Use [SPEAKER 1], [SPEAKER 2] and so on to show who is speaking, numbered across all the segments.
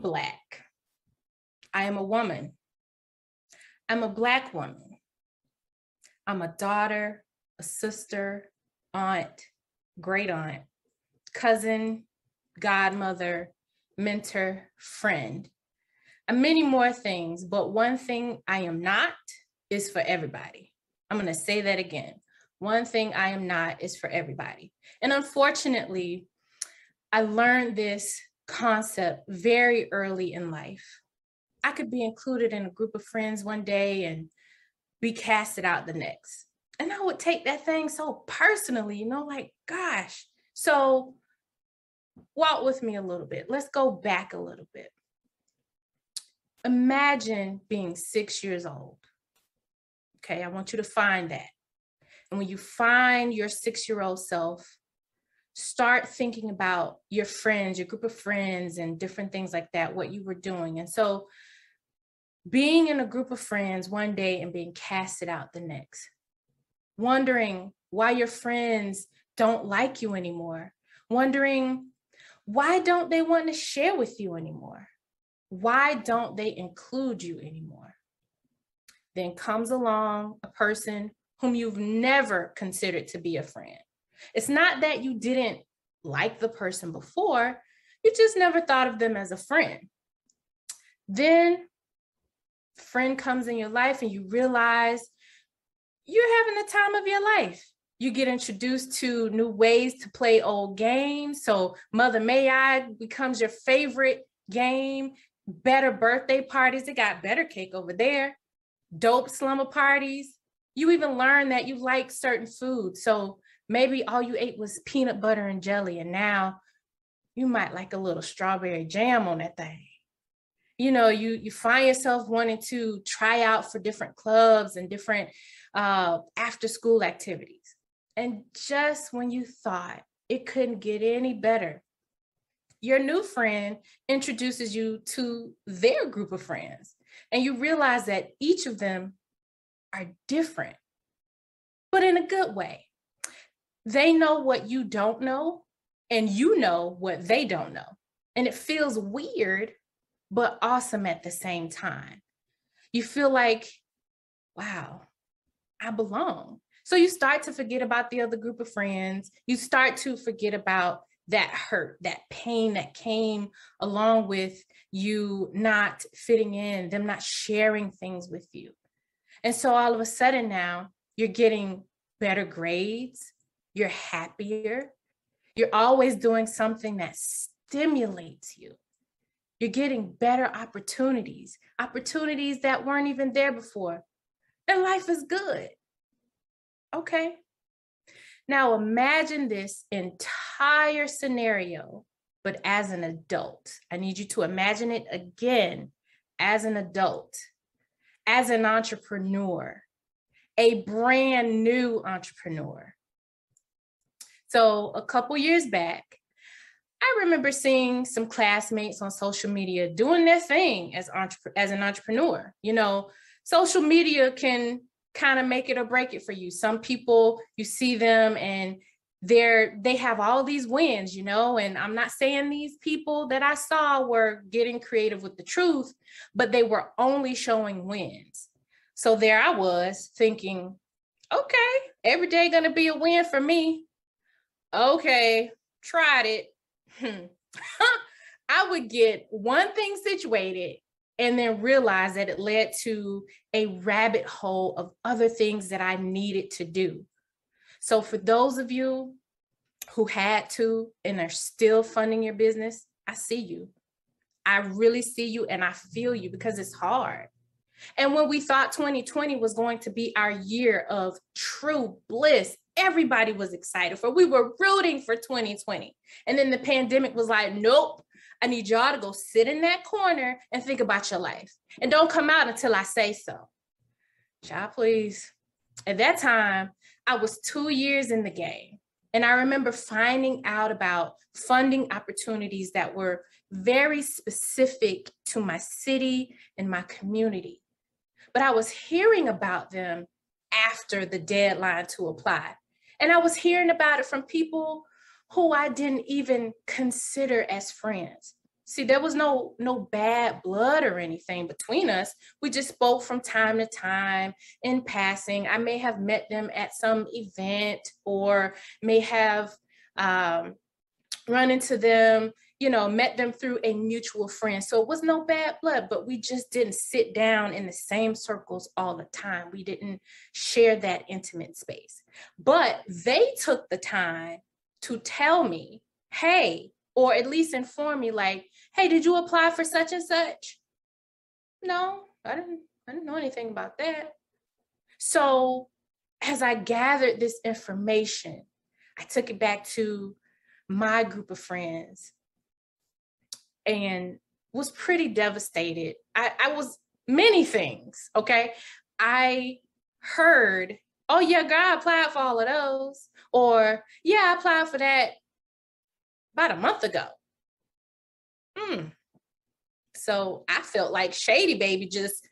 [SPEAKER 1] Black. I am a woman. I'm a Black woman. I'm a daughter, a sister, aunt, great aunt, cousin, godmother, mentor, friend, and many more things. But one thing I am not is for everybody. I'm going to say that again. One thing I am not is for everybody. And unfortunately, I learned this concept very early in life. I could be included in a group of friends one day and be casted out the next. And I would take that thing so personally, like, gosh. So walk with me a little bit. Let's go back a little bit. Imagine being 6 years old. Okay, I want you to find that. And when you find your 6-year-old self, start thinking about your friends, your group of friends, and different things like that, what you were doing. And so being in a group of friends one day and being casted out the next, wondering why your friends don't like you anymore, wondering why don't they want to share with you anymore? Why don't they include you anymore? Then comes along a person whom you've never considered to be a friend. It's not that you didn't like the person before, you just never thought of them as a friend. Then friend comes in your life and you realize you're having the time of your life. You get introduced to new ways to play old games. So Mother May I becomes your favorite game. Better birthday parties. They got better cake over there. Dope slumber parties. You even learn that you like certain foods. So maybe all you ate was peanut butter and jelly, and now you might like a little strawberry jam on that thing. You find yourself wanting to try out for different clubs and different after school activities. And just when you thought it couldn't get any better, your new friend introduces you to their group of friends, and you realize that each of them are different, but in a good way. They know what you don't know, and you know what they don't know. And it feels weird, but awesome at the same time. You feel like, wow, I belong. So you start to forget about the other group of friends. You start to forget about that hurt, that pain that came along with you not fitting in, them not sharing things with you. And so all of a sudden now you're getting better grades, you're happier, you're always doing something that stimulates you. You're getting better opportunities that weren't even there before. And life is good. Okay. Now imagine this entire scenario, but as an adult. I need you to imagine it again as an adult, as an entrepreneur, a brand new entrepreneur. So a couple years back, I remember seeing some classmates on social media doing their thing as an entrepreneur. Social media can kind of make it or break it for you. Some people, you see them and they have all these wins, and I'm not saying these people that I saw were getting creative with the truth, but they were only showing wins. So there I was thinking, okay, every day gonna be a win for me. Okay, tried it. I would get one thing situated and then realize that it led to a rabbit hole of other things that I needed to do. So for those of you who had to and are still funding your business, I see you. I really see you and I feel you, because it's hard. And when we thought 2020 was going to be our year of true bliss, everybody was excited for. We were rooting for 2020. And then the pandemic was like, nope, I need y'all to go sit in that corner and think about your life. And don't come out until I say so. Child, please. At that time, I was 2 years in the game. And I remember finding out about funding opportunities that were very specific to my city and my community. But I was hearing about them after the deadline to apply. And I was hearing about it from people who I didn't even consider as friends. See, there was no bad blood or anything between us. We just spoke from time to time in passing. I may have met them at some event, or may have run into them, met them through a mutual friend. So it was no bad blood, but we just didn't sit down in the same circles all the time. We didn't share that intimate space. But they took the time to tell me, hey, or at least inform me, like, hey, did you apply for such and such? No, I didn't know anything about that. So as I gathered this information, I took it back to my group of friends and was pretty devastated. I was many things, okay? I heard, oh yeah, girl, I applied for all of those. Or yeah, I applied for that about a month ago. So I felt like Shady Baby just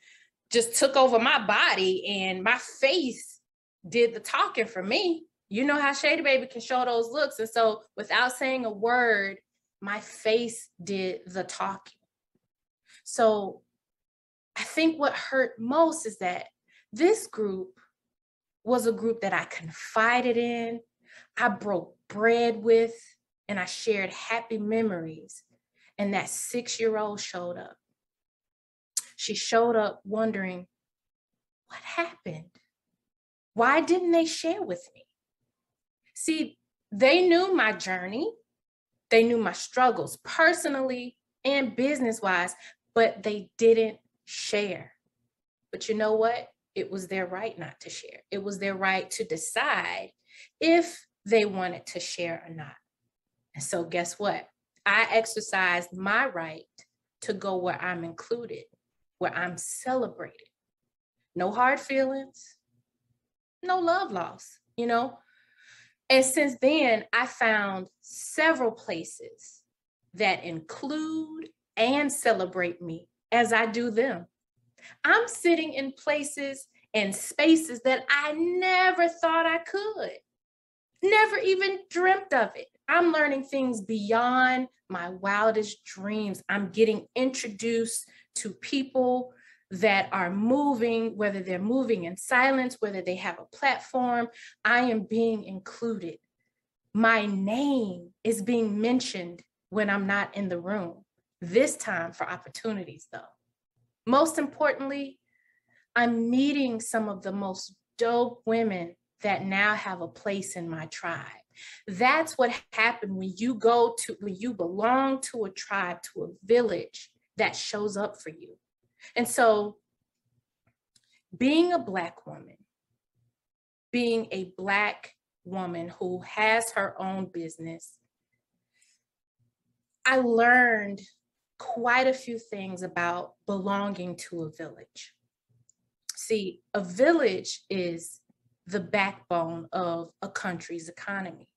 [SPEAKER 1] took over my body, and my face did the talking for me. You know how Shady Baby can show those looks. And so without saying a word, my face did the talking. So I think what hurt most is that this group was a group that I confided in, I broke bread with, and I shared happy memories. And that 6-year-old showed up. She showed up wondering, what happened? Why didn't they share with me? See, they knew my journey. They knew my struggles personally and business-wise, but they didn't share. But you know what? It was their right not to share. It was their right to decide if they wanted to share or not. And so guess what? I exercised my right to go where I'm included, where I'm celebrated. No hard feelings, no love lost, And since then, I found several places that include and celebrate me as I do them. I'm sitting in places and spaces that I never thought I could, never even dreamt of it. I'm learning things beyond my wildest dreams. I'm getting introduced to people that are moving, whether they're moving in silence, whether they have a platform. I am being included. My name is being mentioned when I'm not in the room, this time for opportunities though. Most importantly, I'm meeting some of the most dope women that now have a place in my tribe. That's what happened when you belong to a tribe, to a village that shows up for you. And so being a Black woman, being a Black woman who has her own business, I learned quite a few things about belonging to a village. See, a village is the backbone of a country's economy.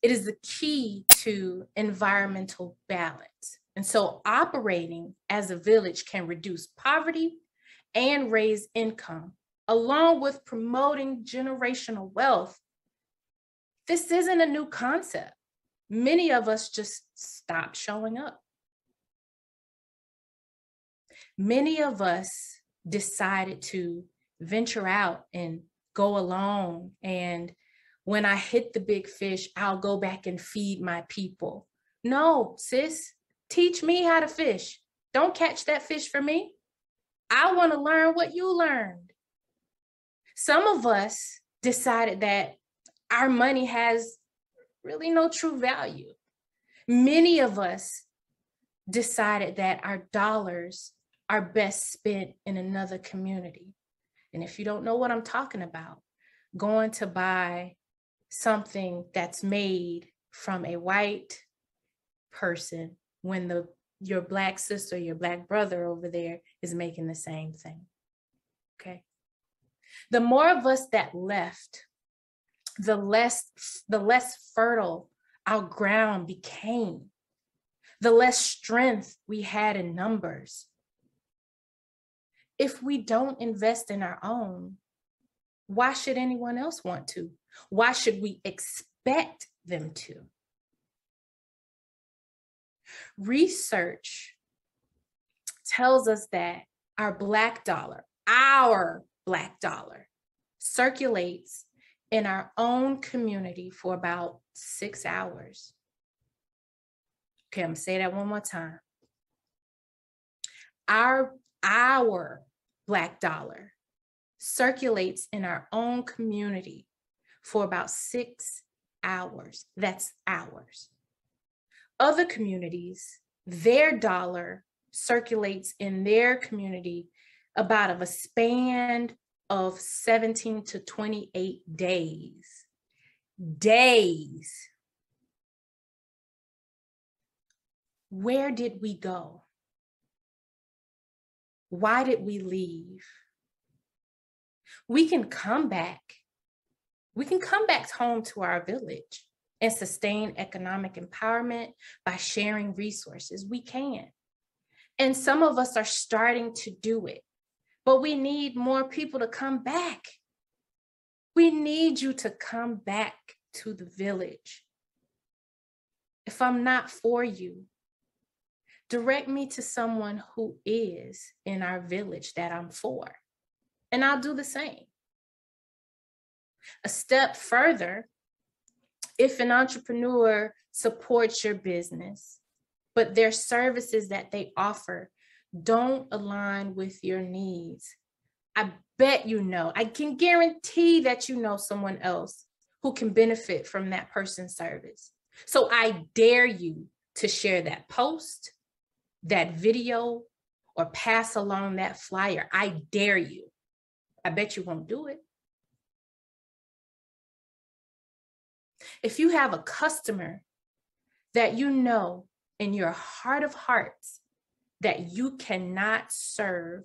[SPEAKER 1] It is the key to environmental balance. And so operating as a village can reduce poverty and raise income, along with promoting generational wealth. This isn't a new concept. Many of us just stopped showing up. Many of us decided to venture out and go alone. And when I hit the big fish, I'll go back and feed my people. No, sis, teach me how to fish. Don't catch that fish for me. I want to learn what you learned. Some of us decided that our money has really no true value. Many of us decided that our dollars are best spent in another community. And if you don't know what I'm talking about, going to buy something that's made from a white person when your Black sister, your Black brother over there is making the same thing, okay? The more of us that left, the less fertile our ground became, the less strength we had in numbers. If we don't invest in our own, why should anyone else want to? Why should we expect them to? Research tells us that our Black dollar circulates in our own community for about 6 hours. Okay, I'm gonna say that one more time. Our Black dollar circulates in our own community for about 6 hours. That's hours. Other communities, their dollar circulates in their community about of a span of 17 to 28 days. Where did we go? Why did we leave? We can come back. We can come back home to our village and sustain economic empowerment by sharing resources. We can. And some of us are starting to do it, but we need more people to come back. We need you to come back to the village. If I'm not for you, direct me to someone who is in our village that I'm for, and I'll do the same. A step further, if an entrepreneur supports your business, but their services that they offer don't align with your needs, I bet you know, I can guarantee that you know someone else who can benefit from that person's service. So I dare you to share that post, that video, or pass along that flyer. I dare you. I bet you won't do it. If you have a customer that you know in your heart of hearts that you cannot serve,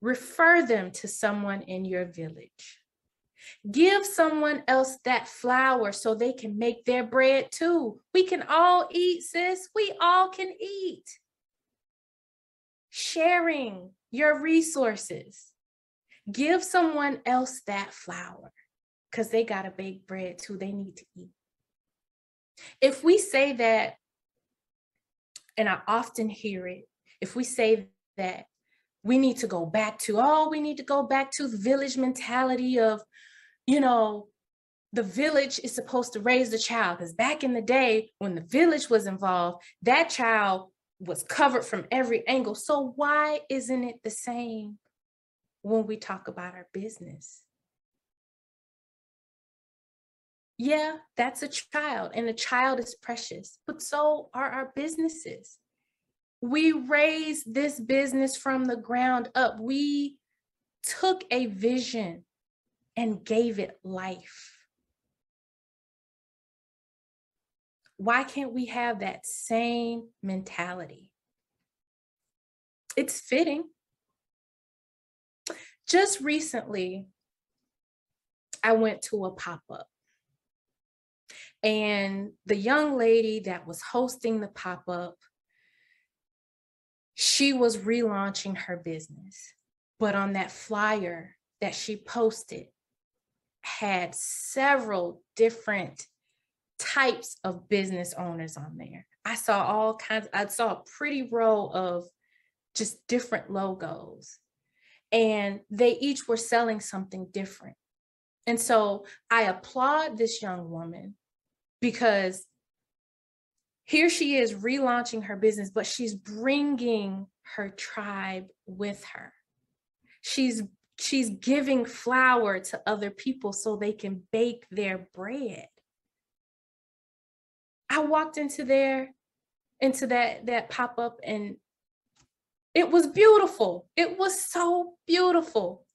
[SPEAKER 1] refer them to someone in your village. Give someone else that flour so they can make their bread too. We can all eat, sis. We all can eat. Sharing your resources. Give someone else that flour because they got to bake bread too. They need to eat. If we say that, and I often hear it, if we say that we need to go back to the village mentality of, the village is supposed to raise the child, because back in the day when the village was involved, that child was covered from every angle. So why isn't it the same when we talk about our business? Yeah, that's a child, and a child is precious, but so are our businesses. We raised this business from the ground up. We took a vision and gave it life. Why can't we have that same mentality? It's fitting. Just recently, I went to a pop-up, and the young lady that was hosting the pop-up, she was relaunching her business, but on that flyer that she posted had several different types of business owners on there. I saw a pretty row of just different logos, and they each were selling something different. And so I applaud this young woman, because here she is relaunching her business, but she's bringing her tribe with her. She's giving flour to other people so they can bake their bread. I walked into that pop-up, and it was beautiful. It was so beautiful.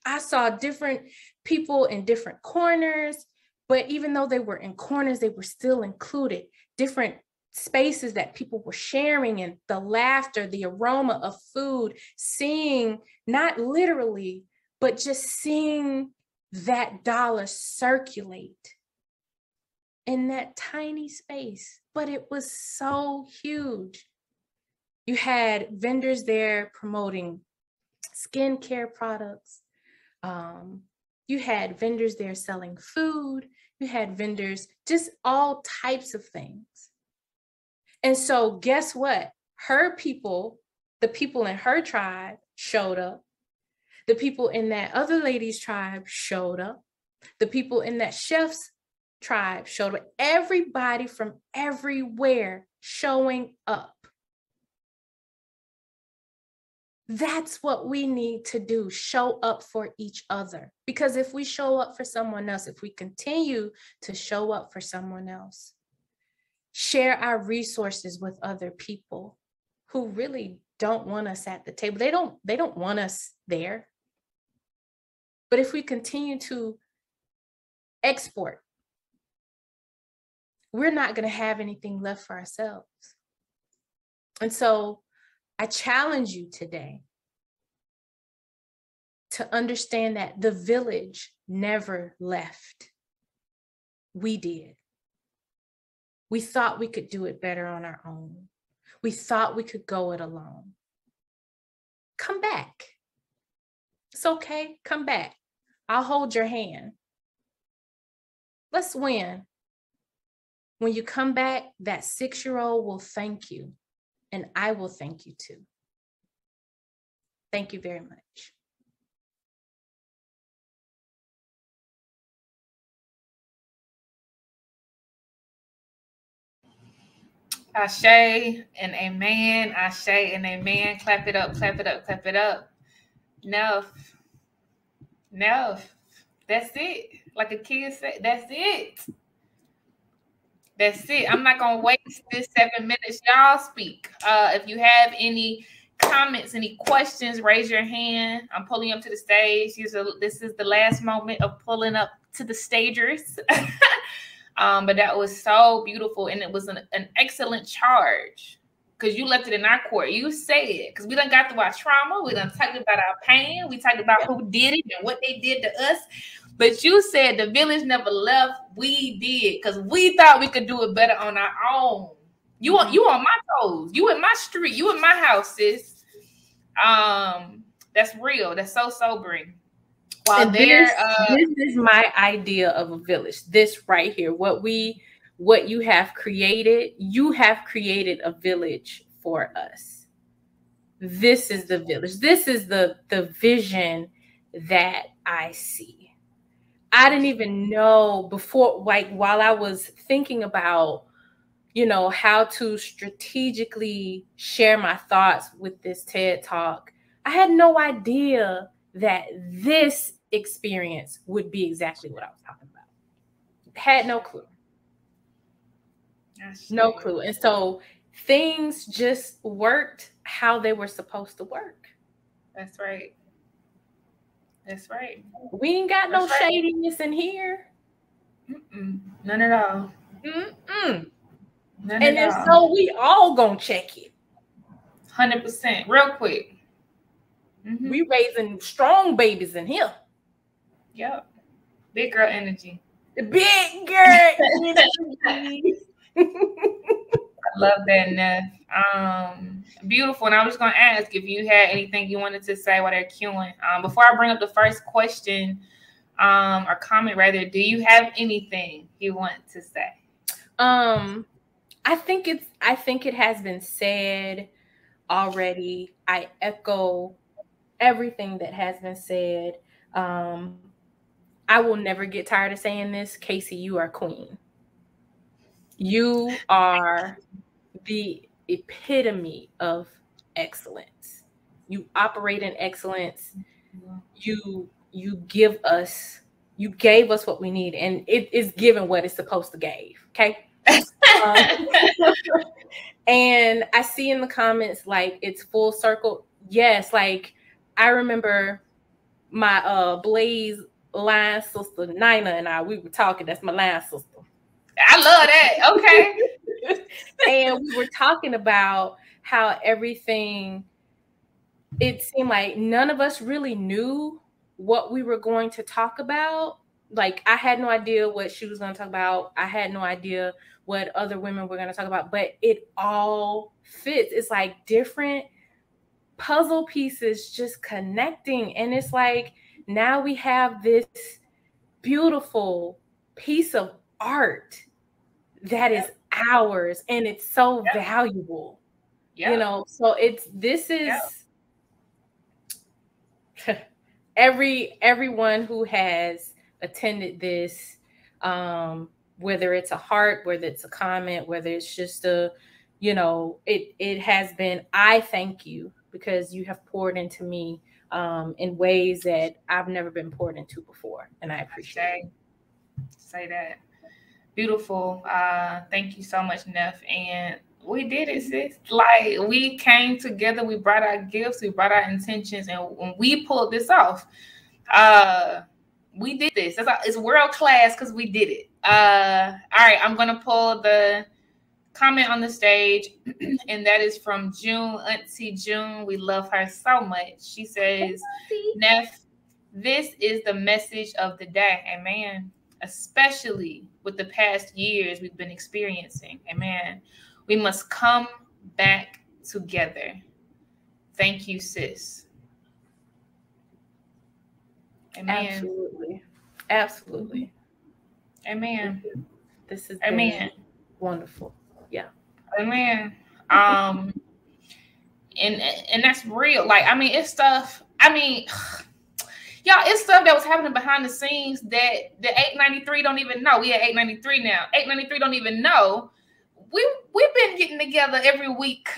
[SPEAKER 1] I saw different people in different corners, but even though they were in corners, they were still included. Different spaces that people were sharing, and the laughter, the aroma of food, seeing, not literally, but just seeing that dollar circulate in that tiny space, but it was so huge. You had vendors there promoting skincare products. You had vendors there selling food. You had vendors, just all types of things. And so guess what? Her people, the people in her tribe showed up. The people in that other lady's tribe showed up. The people in that chef's tribe showed up. Everybody from everywhere showing up. That's what we need to do, show up for each other. Because if we show up for someone else, if we continue to show up for someone else, share our resources with other people who really don't want us at the table. They don't want us there. But if we continue to export, we're not going to have anything left for ourselves. And so I challenge you today to understand that the village never left. We did. We thought we could do it better on our own. We thought we could go it alone. Come back. It's okay. Come back. I'll hold your hand. Let's win. When you come back, that 6-year-old will thank you, and I will thank you too. Thank you very much.
[SPEAKER 2] Ashe and amen. Ashe and amen. Clap it up, clap it up, clap it up. No. That's it. Like a kid said, that's it. That's it. I'm not going to waste this 7 minutes. Y'all speak. If you have any comments, any questions, raise your hand. I'm pulling up to the stage. This is the last moment of pulling up to the stagers. But that was so beautiful, and it was an excellent charge because you left it in our court. You said it because we done got through our trauma. We done talked about our pain. We talked about who did it and what they did to us. But you said the village never left. We did because we thought we could do it better on our own. You on my toes. You in my street. You in my house, sis. That's real. That's so sobering.
[SPEAKER 1] While this is my idea of a village. This right here, what you have created a village for us. This is the village. This is the vision that I see. I didn't even know before, like while I was thinking about, how to strategically share my thoughts with this TED Talk, I had no idea that this experience would be exactly what I was talking about. Had no clue. No clue. And so things just worked how they were supposed to work.
[SPEAKER 2] That's right. That's right.
[SPEAKER 1] We ain't got no shadiness in here.
[SPEAKER 2] None at all.
[SPEAKER 1] None and if so, we all gonna check it.
[SPEAKER 2] 100%. Real quick.
[SPEAKER 1] We raising strong babies in here.
[SPEAKER 2] Yep. Big girl energy.
[SPEAKER 1] Big girl energy.
[SPEAKER 2] I love that, Nef. Beautiful. And I was going to ask if you had anything you wanted to say while they're queuing. Before I bring up the first question or comment, rather, do you have anything you want to say?
[SPEAKER 1] I think it has been said already. I echo everything that has been said. I will never get tired of saying this. Casey, you are queen. You are the epitome of excellence. You operate in excellence. You gave us what we need, and it is given what it's supposed to give. Okay. And I see in the comments like it's full circle. Yes, like I remember my Blaze line sister Nina and we were talking. That's my line sister.
[SPEAKER 2] I love that. Okay.
[SPEAKER 1] And we were talking about how everything, it seemed like none of us really knew what we were going to talk about. Like I had no idea what she was going to talk about. I had no idea what other women were going to talk about, but it all fits. It's like different puzzle pieces just connecting. And it's like, now we have this beautiful piece of art that is hours, and it's so valuable. You know, so this is everyone who has attended this, whether it's a heart, whether it's a comment, whether it's just a, you know, it has been, I thank you because you have poured into me in ways that I've never been poured into before, and I appreciate it.
[SPEAKER 2] Say that. Beautiful. Thank you so much, Neff. And we did it, sis. Like, we came together, we brought our gifts, we brought our intentions, and when we pulled this off, we did this. It's world class because we did it. All right, I'm gonna pull the comment on the stage, and that is from June, Auntie June. We love her so much. She says, Neff, this is the message of the day. Amen. Especially with the past years we've been experiencing. Amen. We must come back together. Thank you, sis. Amen.
[SPEAKER 1] Absolutely. Absolutely.
[SPEAKER 2] Amen.
[SPEAKER 1] This is wonderful. Yeah.
[SPEAKER 2] Amen. And that's real. Like, I mean, it's stuff. I mean, y'all, it's stuff that was happening behind the scenes that the 893 don't even know. We at 893 now. 893 don't even know. We've been getting together every week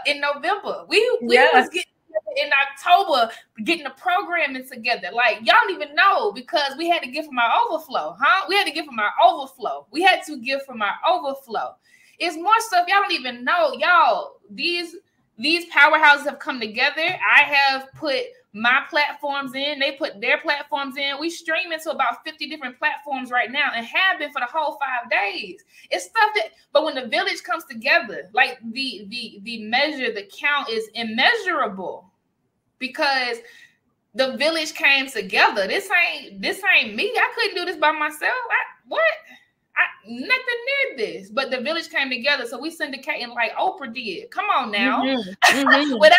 [SPEAKER 2] in November. We was getting together in October, getting the programming together. Like, y'all don't even know because we had to give from our overflow, huh? We had to give from our overflow. We had to give from our overflow. It's more stuff y'all don't even know. Y'all, these powerhouses have come together. I have put my platforms in, they put their platforms in. We stream into about 50 different platforms right now and have been for the whole 5 days. It's stuff that, but when the village comes together, like the measure, the count is immeasurable because the village came together. This ain't me. I couldn't do this by myself. Nothing near this, but the village came together. So we syndicating like Oprah did. Come on now. Without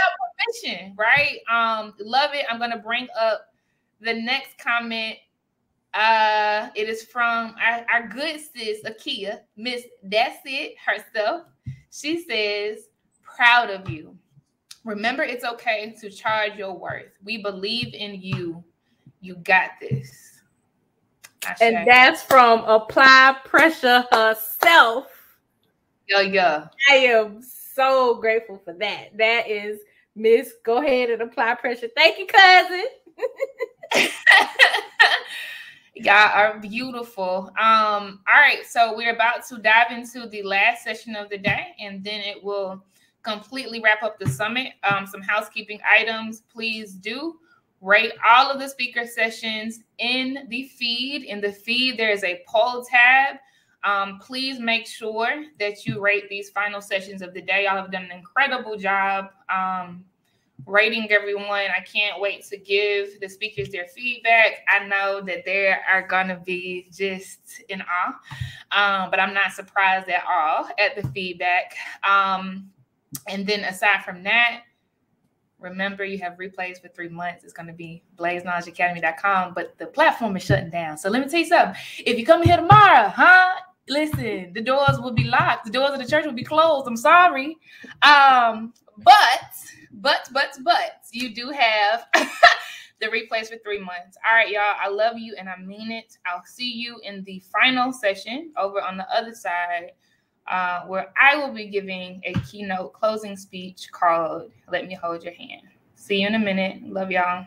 [SPEAKER 2] permission, right? Love it. I'm gonna bring up the next comment. It is from our good sis Akia, Miss That's It herself. She says, proud of you. Remember, it's okay to charge your worth. We believe in you. You got this.
[SPEAKER 1] And that's from Apply Pressure herself.
[SPEAKER 2] Yeah.
[SPEAKER 1] I am so grateful for that. That is Miss, go ahead and apply pressure. Thank you, cousin.
[SPEAKER 2] Y'all are beautiful. All right, so we're about to dive into the last session of the day, and then it will completely wrap up the summit. Some housekeeping items. Please do rate all of the speaker sessions in the feed. In the feed, there is a poll tab. Please make sure that you rate these final sessions of the day. Y'all have done an incredible job rating everyone. I can't wait to give the speakers their feedback. I know that they are going to be just in awe, but I'm not surprised at all at the feedback. And then aside from that, remember, you have replays for 3 months. It's going to be blazeknowledgeacademy.com, but the platform is shutting down. So let me tell you something. If you come here tomorrow, listen, the doors will be locked. The doors of the church will be closed. I'm sorry. But you do have the replays for 3 months. All right, y'all. I love you and I mean it. I'll see you in the final session over on the other side, where I will be giving a keynote closing speech called Let Me Hold Your Hand. See you in a minute. Love y'all.